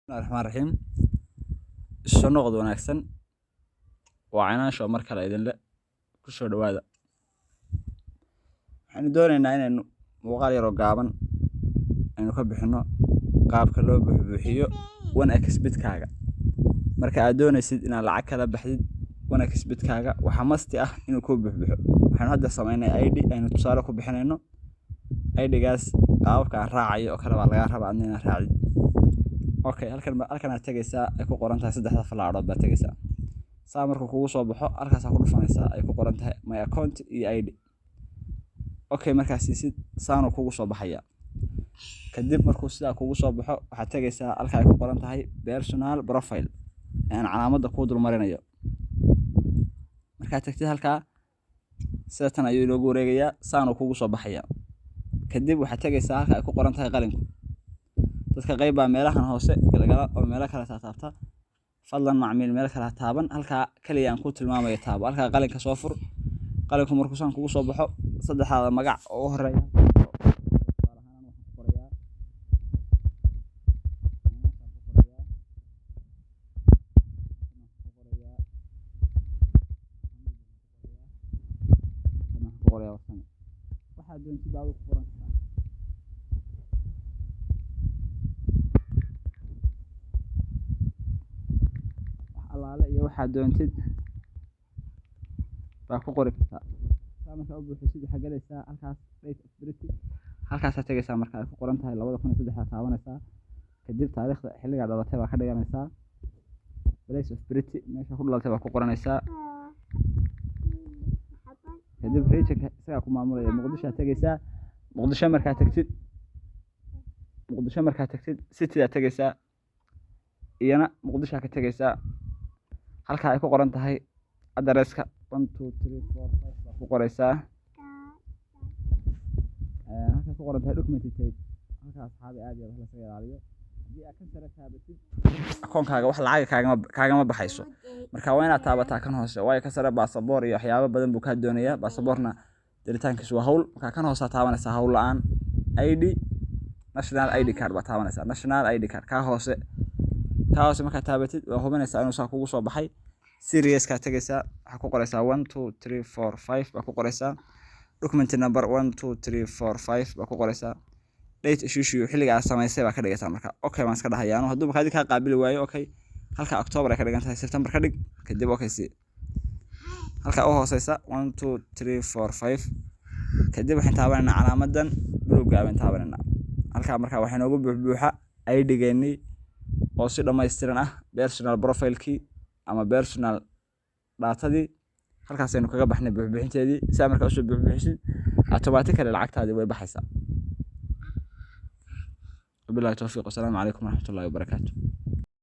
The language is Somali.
Bismillaahi Raxmaani Raxiim. Soo noqod wanaagsan waa caynaasho mar kale idin leh ku soo dhawaada. Waxaan doonaynaa inaynu muuqaal yar oo gaaban aynu ka bixino qaabka loo buuxiyo 1xbit-kaaga. Marka aad doonaysid inaad lacag kala baxdid 1xbit-kaaga waxa masti ah inuu ku buuxo. Waxaan hadda sameynay ID aynu tusaale ku bixinayno. ID-gaas qaabka aan raacayo oo kale waa laga rabaa inaad raacid. Okay, halkan aad tagaysaa ay ku qoran tahay saddexda falaadood baad tagaysaa. Saa markuu kugu soo baxo halkaas aad ku dhufanaysaa ay ku qoran tahay my account iyo ID. Okay, markaas siisid saano kugu soo baxaya. Kadib markuu sidaa kugu soo baxo waxaad tagaysaa halka ay ku qoran tahay personal profile aan calaamadda ku dul marinayo. Markaad tagtid halka sida tan ayuu loogu wareegayaa saano kugu soo baxaya. Kadib waxaad tagaysaa halka ay ku qoran tahay qalinku. dadka qayb baa meelahan hoose galgala oo meelo kala taabta fadlan macmiil meel kala taaban halka kaliya aan ku tilmaamayo taabo halka qalinka soo fur qalinku markuu san kugu soo baxo saddexda magac oo horeeya waxaad doonto baad ku qoran iyo waxaad doontid baa ku qori kartaa marka u buuxisid waxa galaysaa halkaas date of birth halkaas aad tagaysaa marka ay ku qoran tahay 2003 taabanaysaa kadib taariikhda xilliga dhalatay baa ka dhiganaysaa place of birth meesha ku dhalatay baa ku qoranaysaa kadib regionka isaga ku maamulaya Muqdisho aad tagaysaa Muqdisho markaa tagtid city aad tagaysaa iyana Muqdisho ka tagaysaa halka ay ku qoran tahay address-ka 1 2 3 4 5 ku qoraysaa halka ku qoran tahay document type halka asxaabi aad iyo la saga ilaaliyo hadii aad kan sare taabatid akoonkaaga wax lacag kaaga ma baxayso marka waa inaad taabataa kan hoose way ka sare passport iyo waxyaabo badan buu ka doonayaa passport-na diritaankiisu waa hawl marka kan hoose taabanaysaa hawl la'aan ID national ID card baa taabanaysaa national ID card ka hoose marka taabatid waa hubinaysaa inuu saa kugu soo baxay serious ka tagaysaa waxa ku qoraysaa 1 2 3 4 5 baa ku qoraysaa document number 1 2 3 4 5 baa ku qoraysaa date issue xilliga aad samaysay baa ka dhigaysaa marka okay waan iska dhahayaa hadduu markaa ka qaabili waayo okay halka October ay ka dhigan tahay September ka dhig kadib okay si halka u hooseysa 1 2 3 4 5 kadib waxaan taabanaa calaamadan blue gaaban taabanaa halka marka waxaan ugu buuxa ID-geeni oo si dhameystiran ah personal profile-kii ama personal data-dii halkaas aynu kaga baxnay buuxinteedii saa markaa soo buuxisid automatically lacagtaadii way baxaysaa. Wabillahi tawfiiq. Assalaamu calaykum waraxmatullaahi wabarakaatuh.